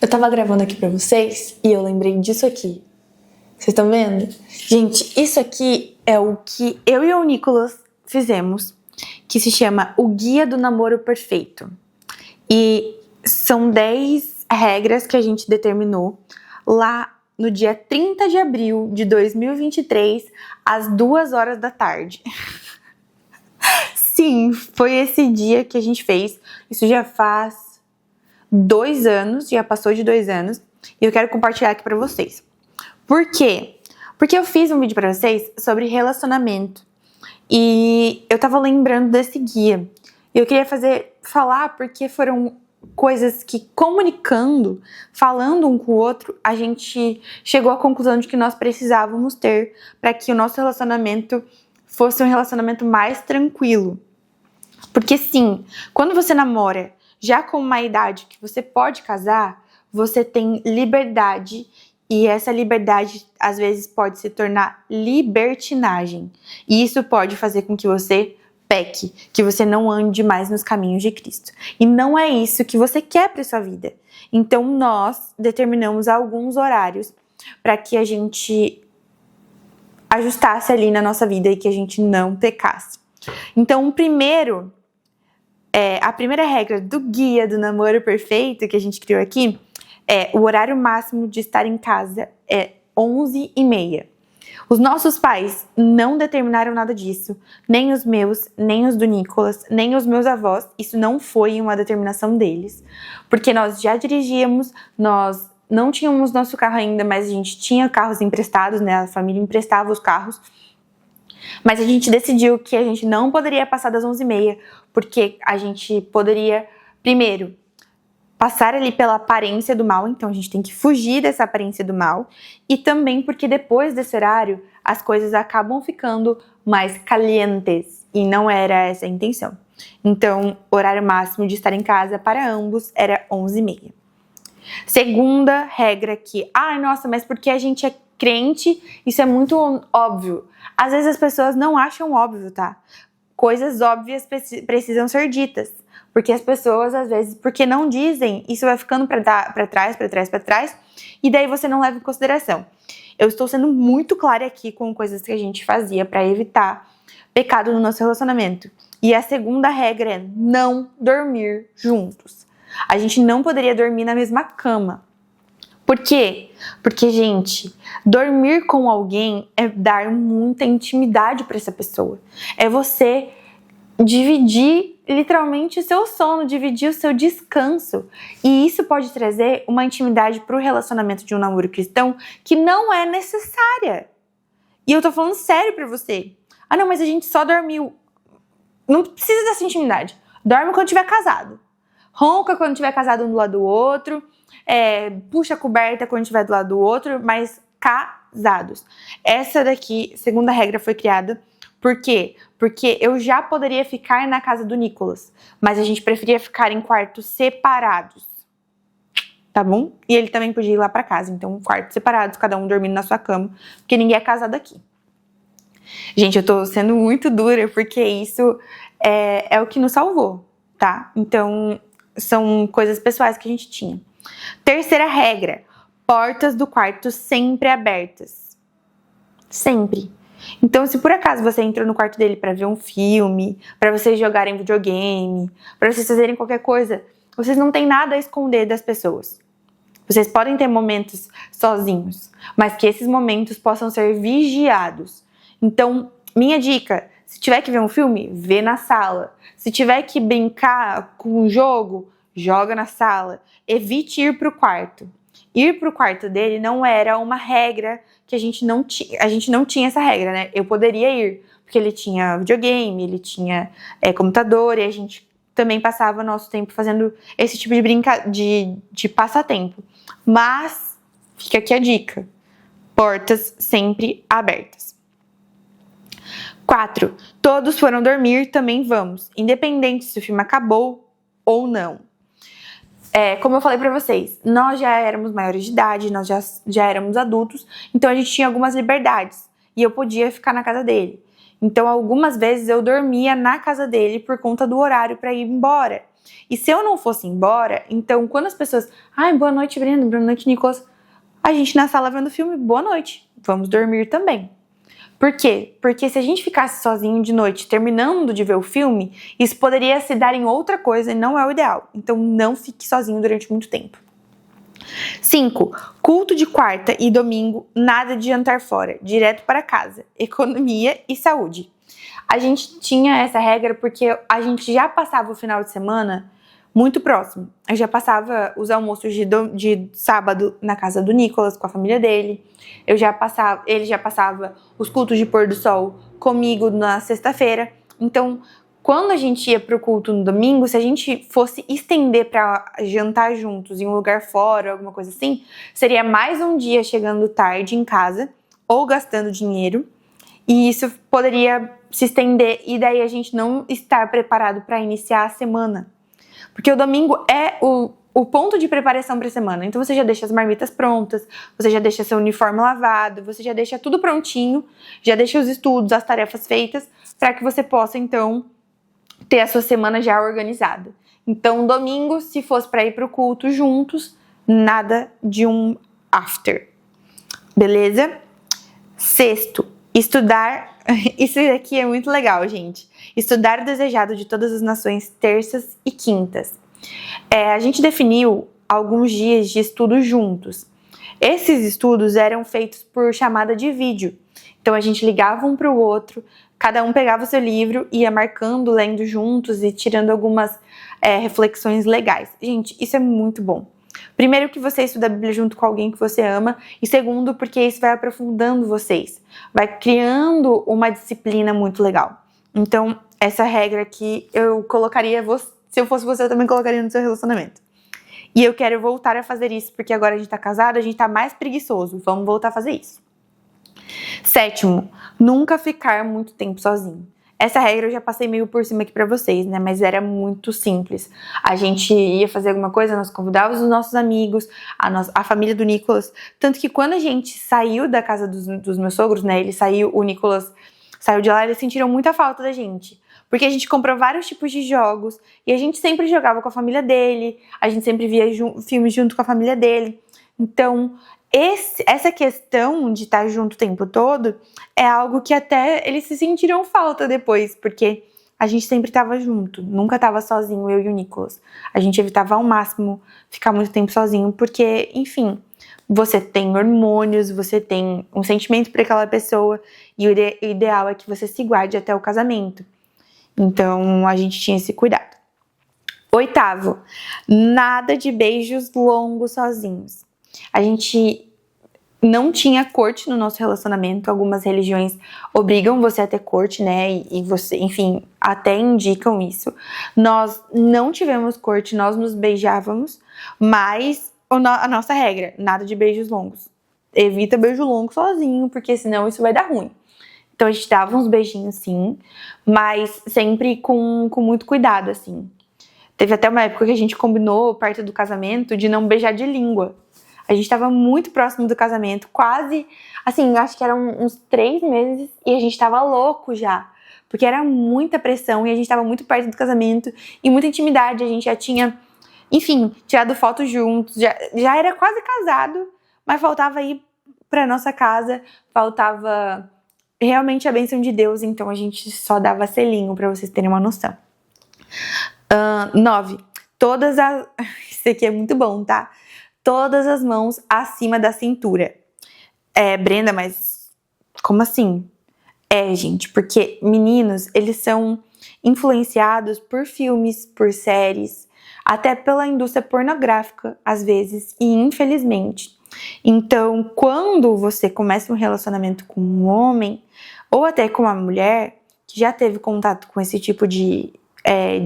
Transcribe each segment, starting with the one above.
Eu tava gravando aqui pra vocês e eu lembrei disso aqui. Vocês estão vendo? Gente, isso aqui é o que eu e o Nicolas fizemos, que se chama O Guia do Namoro Perfeito. E são 10 regras que a gente determinou lá no dia 30 de abril de 2023, às 2 horas da tarde. Sim, foi esse dia que a gente fez. Isso já faz 2 anos, já passou de 2 anos. E eu quero compartilhar aqui pra vocês. Por quê? Porque eu fiz um vídeo pra vocês sobre relacionamento. E eu tava lembrando desse guia. E eu queria falar porque foram coisas que, comunicando, falando um com o outro, a gente chegou à conclusão de que nós precisávamos ter para que o nosso relacionamento fosse um relacionamento mais tranquilo. Porque sim, quando você namora já com uma idade que você pode casar, você tem liberdade. E essa liberdade, às vezes, pode se tornar libertinagem. E isso pode fazer com que você peque, que você não ande mais nos caminhos de Cristo. E não é isso que você quer para sua vida. Então, nós determinamos alguns horários para que a gente ajustasse ali na nossa vida e que a gente não pecasse. Então, a primeira regra do guia do namoro perfeito que a gente criou aqui o horário máximo de estar em casa é 11h30. Os nossos pais não determinaram nada disso, nem os meus, nem os do Nicolas, nem os meus avós. Isso não foi uma determinação deles, porque nós já dirigíamos, nós não tínhamos nosso carro ainda, mas a gente tinha carros emprestados, né? A família emprestava os carros. Mas a gente decidiu que a gente não poderia passar das 11h30, porque a gente poderia, primeiro, passar ali pela aparência do mal, então a gente tem que fugir dessa aparência do mal, e também porque depois desse horário as coisas acabam ficando mais calientes, e não era essa a intenção. Então, o horário máximo de estar em casa para ambos era 11h30. Segunda regra aqui, nossa, mas porque a gente é crente, isso é muito óbvio. Às vezes as pessoas não acham óbvio, tá? Coisas óbvias precisam ser ditas. Porque as pessoas, às vezes, porque não dizem, isso vai ficando pra trás, e daí você não leva em consideração. Eu estou sendo muito clara aqui com coisas que a gente fazia para evitar pecado no nosso relacionamento. E a segunda regra é não dormir juntos. A gente não poderia dormir na mesma cama. Por quê? Porque, gente, dormir com alguém é dar muita intimidade para essa pessoa. É você dividir literalmente o seu sono, dividir o seu descanso. E isso pode trazer uma intimidade para o relacionamento de um namoro cristão que não é necessária. E eu tô falando sério pra você. Não, mas a gente só dormiu. Não precisa dessa intimidade. Dorme quando tiver casado. Ronca quando tiver casado um do lado do outro. Puxa a coberta quando tiver do lado do outro, mas casados. Essa daqui, segunda regra, foi criada. Por quê? Porque eu já poderia ficar na casa do Nicolas, mas a gente preferia ficar em quartos separados, tá bom? E ele também podia ir lá pra casa, então quartos separados, cada um dormindo na sua cama, porque ninguém é casado aqui. Gente, eu tô sendo muito dura, porque isso é o que nos salvou, tá? Então, são coisas pessoais que a gente tinha. Terceira regra, portas do quarto sempre abertas. Sempre. Então, se por acaso você entrou no quarto dele para ver um filme, para vocês jogarem videogame, para vocês fazerem qualquer coisa, vocês não têm nada a esconder das pessoas. Vocês podem ter momentos sozinhos, mas que esses momentos possam ser vigiados. Então, minha dica, se tiver que ver um filme, vê na sala. Se tiver que brincar com um jogo, joga na sala. Evite ir pro quarto. Ir pro quarto dele não era uma regra que a gente não tinha essa regra, né? Eu poderia ir, porque ele tinha videogame, ele tinha computador, e a gente também passava nosso tempo fazendo esse tipo de passatempo. Mas, fica aqui a dica, portas sempre abertas. 4. Todos foram dormir, também vamos, independente se o filme acabou ou não. Como eu falei pra vocês, nós já éramos maiores de idade, nós já éramos adultos, então a gente tinha algumas liberdades e eu podia ficar na casa dele. Então algumas vezes eu dormia na casa dele por conta do horário pra ir embora. E se eu não fosse embora, então quando as pessoas... Ai, boa noite, Brenda, boa noite, Nicolas. A gente na sala vendo filme, boa noite. Vamos dormir também. Por quê? Porque se a gente ficasse sozinho de noite, terminando de ver o filme, isso poderia se dar em outra coisa e não é o ideal. Então não fique sozinho durante muito tempo. 5. Culto de quarta e domingo, nada de jantar fora, direto para casa, economia e saúde. A gente tinha essa regra porque a gente já passava o final de semana muito próximo. Eu já passava os almoços de sábado na casa do Nicolas, com a família dele. Ele já passava os cultos de pôr do sol comigo na sexta-feira. Então, quando a gente ia pro culto no domingo, se a gente fosse estender para jantar juntos em um lugar fora, alguma coisa assim, seria mais um dia chegando tarde em casa ou gastando dinheiro. E isso poderia se estender e daí a gente não estar preparado para iniciar a semana. Porque o domingo é o ponto de preparação para a semana. Então você já deixa as marmitas prontas, você já deixa seu uniforme lavado, você já deixa tudo prontinho, já deixa os estudos, as tarefas feitas, para que você possa então ter a sua semana já organizada. Então domingo, se fosse para ir para o culto juntos, nada de um after. Beleza? 6. Estudar. Isso aqui é muito legal, gente. Estudar o desejado de todas as nações, terças e quintas. A gente definiu alguns dias de estudo juntos. Esses estudos eram feitos por chamada de vídeo. Então a gente ligava um para o outro, cada um pegava o seu livro, ia marcando, lendo juntos e tirando algumas reflexões legais. Gente, isso é muito bom. Primeiro, que você estuda a Bíblia junto com alguém que você ama. E segundo, porque isso vai aprofundando vocês. Vai criando uma disciplina muito legal. Então, essa regra aqui, eu colocaria... Se eu fosse você, eu também colocaria no seu relacionamento. E eu quero voltar a fazer isso, porque agora a gente tá casado, a gente tá mais preguiçoso. Vamos voltar a fazer isso. 7. Nunca ficar muito tempo sozinho. Essa regra eu já passei meio por cima aqui pra vocês, né? Mas era muito simples. A gente ia fazer alguma coisa, nós convidávamos os nossos amigos, a família do Nicolas. Tanto que quando a gente saiu da casa dos meus sogros, né? O Nicolas saiu de lá, eles sentiram muita falta da gente. Porque a gente comprou vários tipos de jogos e a gente sempre jogava com a família dele, a gente sempre via filmes junto com a família dele. Então, essa questão de estar junto o tempo todo é algo que até eles se sentiram falta depois, porque a gente sempre estava junto, nunca estava sozinho, eu e o Nicolas. A gente evitava ao máximo ficar muito tempo sozinho, porque, enfim, você tem hormônios, você tem um sentimento por aquela pessoa e o ideal é que você se guarde até o casamento. Então, a gente tinha esse cuidado. 8. Nada de beijos longos sozinhos. A gente não tinha corte no nosso relacionamento. Algumas religiões obrigam você a ter corte, né? E você, enfim, até indicam isso. Nós não tivemos corte, nós nos beijávamos, mas a nossa regra, nada de beijos longos. Evita beijo longo sozinho, porque senão isso vai dar ruim. Então a gente dava uns beijinhos sim, mas sempre com muito cuidado, assim. Teve até uma época que a gente combinou, perto do casamento, de não beijar de língua. A gente tava muito próximo do casamento, quase, assim, acho que eram uns 3 meses e a gente tava louco já. Porque era muita pressão e a gente tava muito perto do casamento e muita intimidade. A gente já tinha, enfim, tirado fotos juntos, já era quase casado, mas faltava ir pra nossa casa, faltava realmente a bênção de Deus, então a gente só dava selinho pra vocês terem uma noção. 9. Isso aqui é muito bom, tá? Todas as mãos acima da cintura. Brenda, mas como assim? Gente, porque meninos, eles são influenciados por filmes, por séries, até pela indústria pornográfica, às vezes, e infelizmente. Então, quando você começa um relacionamento com um homem, ou até com uma mulher, que já teve contato com esse tipo de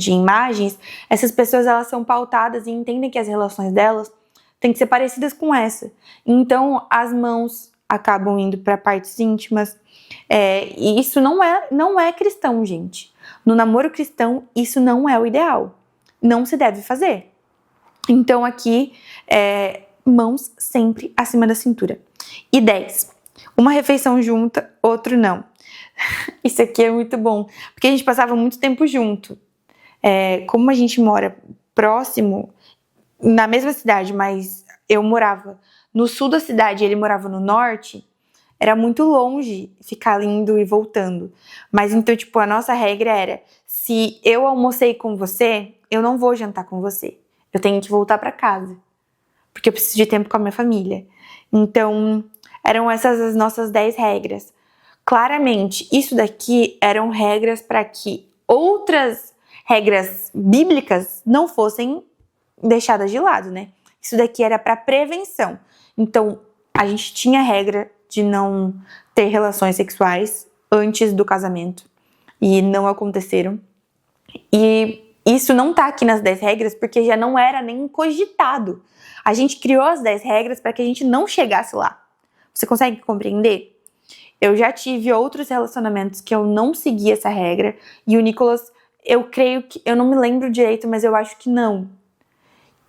imagens, essas pessoas, elas são pautadas e entendem que as relações delas têm que ser parecidas com essa. Então, as mãos acabam indo para partes íntimas. E isso não é cristão, gente. No namoro cristão, isso não é o ideal. Não se deve fazer. Então, aqui, mãos sempre acima da cintura. E 10. Uma refeição junta, outro não. Isso aqui é muito bom, porque a gente passava muito tempo junto. Como a gente mora próximo, na mesma cidade, mas eu morava no sul da cidade e ele morava no norte, era muito longe ficar indo e voltando. Mas então, tipo, a nossa regra era: se eu almocei com você, eu não vou jantar com você. Eu tenho que voltar pra casa, porque eu preciso de tempo com a minha família. Então, eram essas as nossas 10 regras. Claramente, isso daqui eram regras para que outras regras bíblicas não fossem deixadas de lado, né? Isso daqui era para prevenção. Então, a gente tinha regra de não ter relações sexuais antes do casamento e não aconteceram. E isso não tá aqui nas 10 regras porque já não era nem cogitado. A gente criou as 10 regras para que a gente não chegasse lá. Você consegue compreender? Eu já tive outros relacionamentos que eu não segui essa regra e o Nicolas, eu creio que, eu não me lembro direito, mas eu acho que não.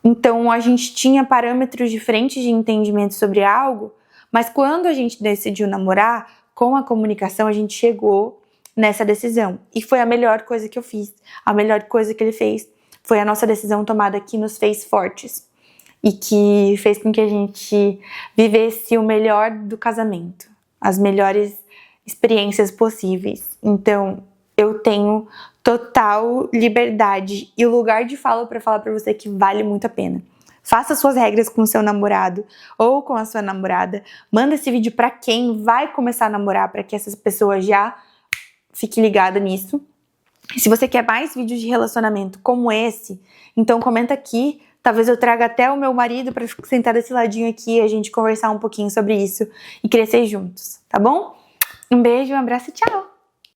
Então a gente tinha parâmetros diferentes de entendimento sobre algo, mas quando a gente decidiu namorar, com a comunicação a gente chegou nessa decisão. E foi a melhor coisa que eu fiz, a melhor coisa que ele fez. Foi a nossa decisão tomada que nos fez fortes e que fez com que a gente vivesse o melhor do casamento, as melhores experiências possíveis. Então, eu tenho total liberdade e lugar de fala para falar para você que vale muito a pena. Faça suas regras com o seu namorado ou com a sua namorada. Manda esse vídeo para quem vai começar a namorar, para que essas pessoas já fiquem ligadas nisso. Se você quer mais vídeos de relacionamento como esse, então comenta aqui. Talvez eu traga até o meu marido para sentar desse ladinho aqui e a gente conversar um pouquinho sobre isso e crescer juntos, tá bom? Um beijo, um abraço e tchau!